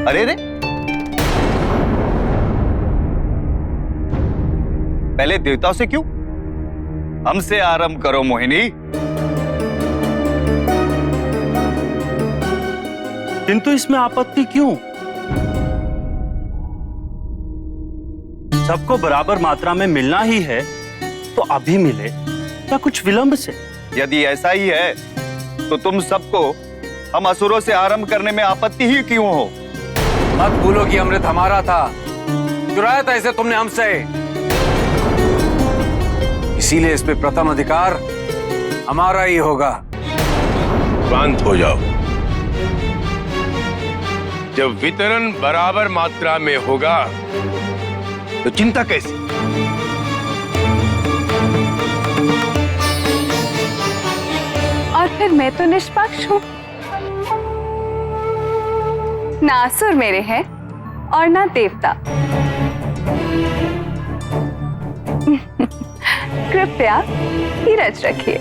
अरे रे, पहले देवताओं से क्यों? हमसे आरंभ करो मोहिनी। किंतु इसमें आपत्ति क्यों? सबको बराबर मात्रा में मिलना ही है तो अभी मिले या कुछ विलंब से। यदि ऐसा ही है तो तुम सबको हम असुरों से आरंभ करने में आपत्ति ही क्यों हो? मत भूलो कि अमृत हमारा था, चुराया था इसे तुमने हमसे, इसीलिए इस पे प्रथम अधिकार हमारा ही होगा। शांत हो जाओ। जब वितरण बराबर मात्रा में होगा तो चिंता कैसी? और फिर मैं तो निष्पक्ष हूं, ना असुर मेरे हैं और ना देवता। कृपया धीरज रखिए।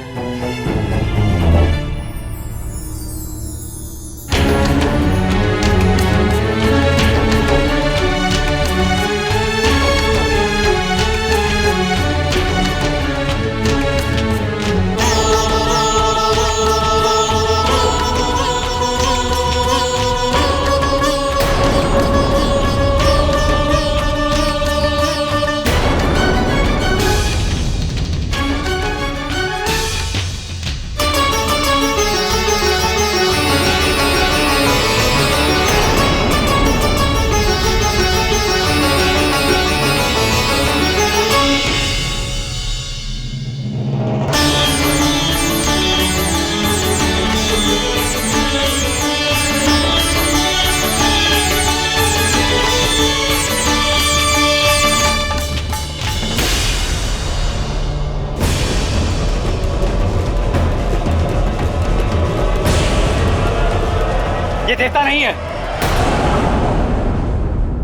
ये देवता नहीं है,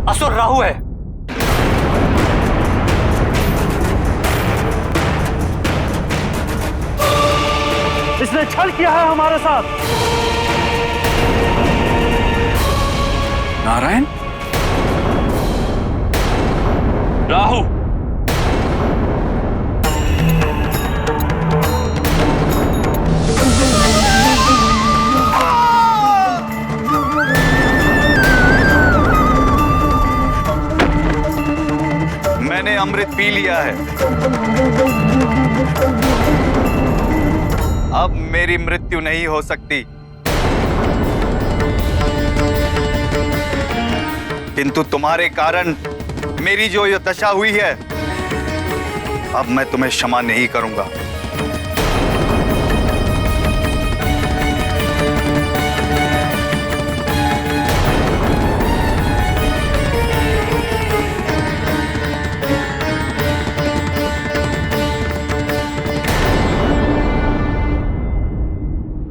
असुर राहु है। इसने छल किया है हमारे साथ। नारायण, राहु, मैंने अमृत पी लिया है, अब मेरी मृत्यु नहीं हो सकती। किंतु तुम्हारे कारण मेरी जो ये दशा हुई है, अब मैं तुम्हें क्षमा नहीं करूंगा।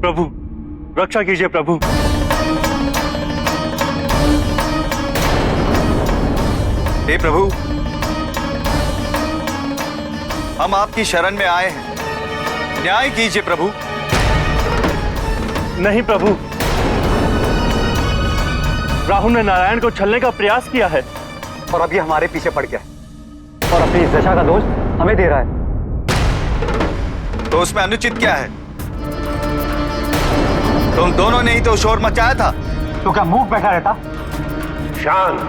प्रभु रक्षा कीजिए प्रभु। हे प्रभु, हम आपकी शरण में आए हैं, न्याय कीजिए प्रभु। नहीं प्रभु, राहु ने नारायण को छलने का प्रयास किया है और अब ये हमारे पीछे पड़ गया है और अपनी इस दशा का दोष हमें दे रहा है। तो उसमें अनुचित क्या है? तुम दोनों ने ही तो शोर मचाया था। तो क्या मूक बैठा रहता? शांत।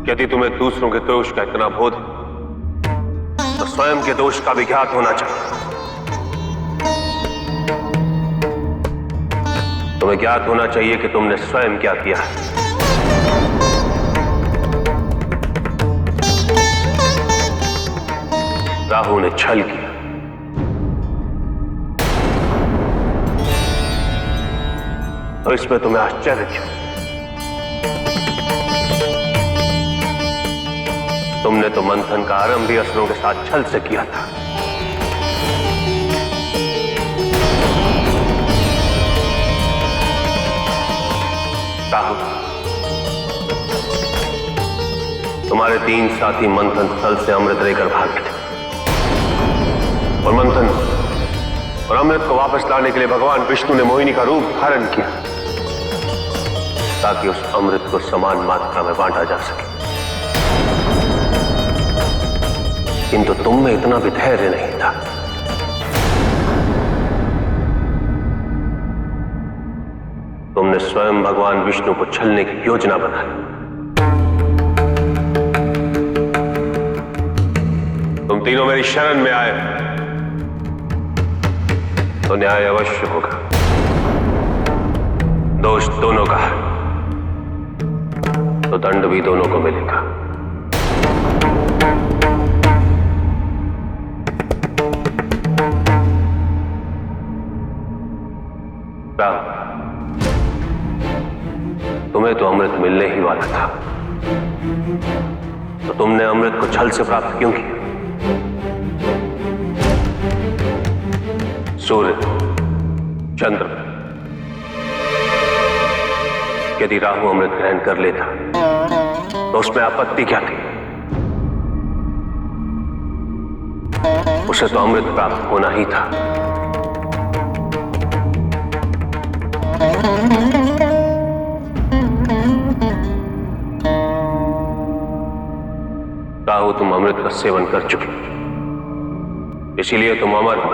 यदि तुम्हें दूसरों के दोष का इतना बोध है तो स्वयं के दोष का भी ज्ञात होना चाहिए। तुम्हें ज्ञात होना चाहिए कि तुमने स्वयं क्या किया है। राहु ने छल किया, तो इसमें तुम्हें आश्चर्य क्यों? तुमने तो मंथन का आरंभ भी असुरों के साथ छल से किया था। राहु, तुम्हारे 3 साथी मंथन स्थल से अमृत लेकर भाग गए और और अमृत को वापस लाने के लिए भगवान विष्णु ने मोहिनी का रूप धारण किया ताकि उस अमृत को समान मात्रा में बांटा जा सके। किंतु तुम में इतना भी धैर्य नहीं था। तुमने स्वयं भगवान विष्णु को छलने की योजना बनाई। तुम तीनों मेरी शरण में आए तो न्याय अवश्य होगा। दोष दोनों का है तो दंड भी दोनों को मिलेगा। राम, तुम्हें तो अमृत मिलने ही वाला था, तो तुमने अमृत को छल से प्राप्त क्यों किया? सूर्य, चंद्र, यदि राहु अमृत ग्रहण कर लेता तो उसमें आपत्ति क्या थी? उसे तो अमृत प्राप्त होना ही था। राहु, तुम अमृत का सेवन कर चुके, इसीलिए तुम अमर हो।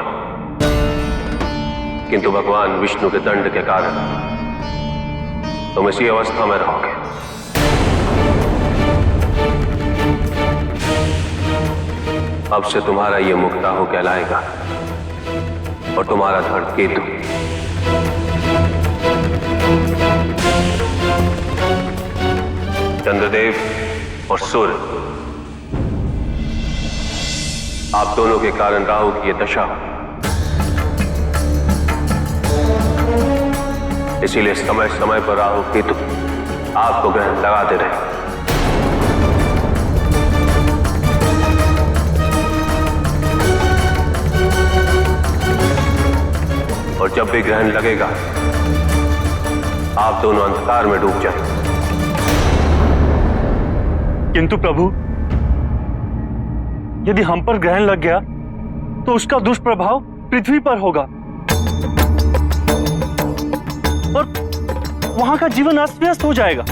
किंतु भगवान विष्णु के दंड के कारण तुम इसी अवस्था में रहोगे। अब से तुम्हारा यह मुक्ताहु कहलाएगा और तुम्हारा धड़ केतु। चंद्रदेव और सूर्य, आप दोनों के कारण राहु की यह दशा, इसीलिए समय समय पर राहु केतु आपको ग्रहण लगाते रहे। और जब भी ग्रहण लगेगा आप दोनों अंधकार में डूब जाएं। किंतु प्रभु, यदि हम पर ग्रहण लग गया तो उसका दुष्प्रभाव पृथ्वी पर होगा और वहां का जीवन अस्त व्यस्त हो जाएगा।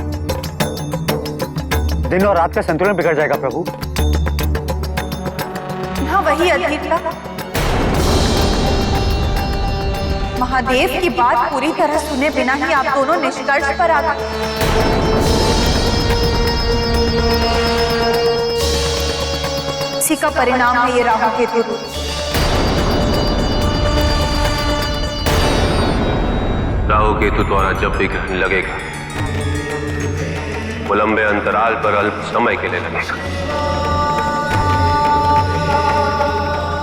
दिन और रात का संतुलन बिगड़ जाएगा प्रभु। हाँ, वही अधिकता। महादेव की बात पूरी तरह सुने बिना ही आप दोनों निष्कर्ष पर आ गए। इसी का परिणाम है ये राहु केतु रूप। राहु केतु द्वारा जब भी ग्रहण लगेगा वो लंबे अंतराल पर अल्प समय के लिए लगेगा।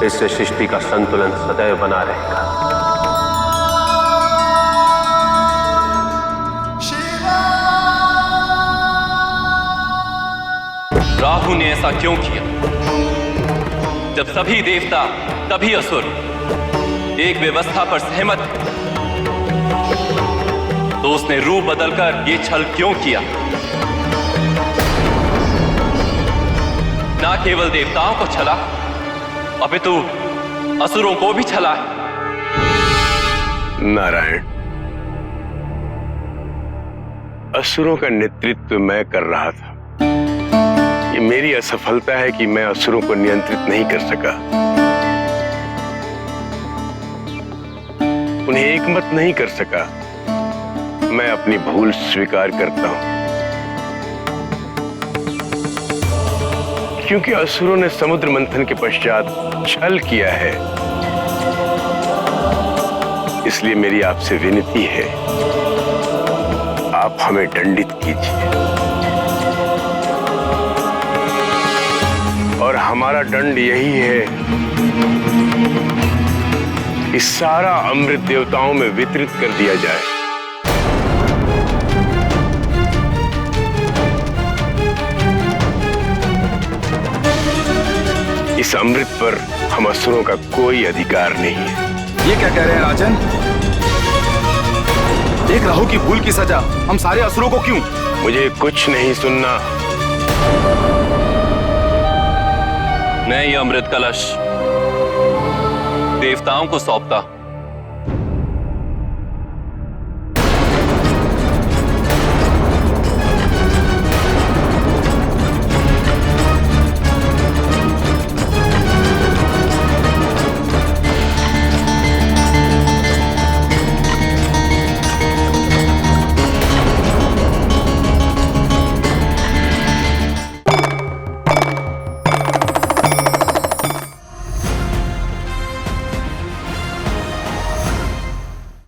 इससे सृष्टि का संतुलन सदैव बना रहेगा। राहु ने ऐसा क्यों किया? जब सभी देवता तभी असुर एक व्यवस्था पर सहमत थे, तो उसने रूप बदलकर ये छल क्यों किया? ना केवल देवताओं को छला, अपितु असुरों को भी छला है। नारायण, असुरों का नेतृत्व मैं कर रहा था। ये मेरी असफलता है कि मैं असुरों को नियंत्रित नहीं कर सका, उन्हें एकमत नहीं कर सका। मैं अपनी भूल स्वीकार करता हूं, क्योंकि असुरों ने समुद्र मंथन के पश्चात छल किया है। इसलिए मेरी आपसे विनती है, आप हमें दंडित कीजिए और हमारा दंड यही है कि सारा अमृत देवताओं में वितरित कर दिया जाए। इस अमृत पर हम असुरों का कोई अधिकार नहीं है। ये क्या कह रहे हैं राजन? एक राहु की भूल की सजा हम सारे असुरों को क्यों? मुझे कुछ नहीं सुनना। मैं ये अमृत कलश देवताओं को सौंपता हूं।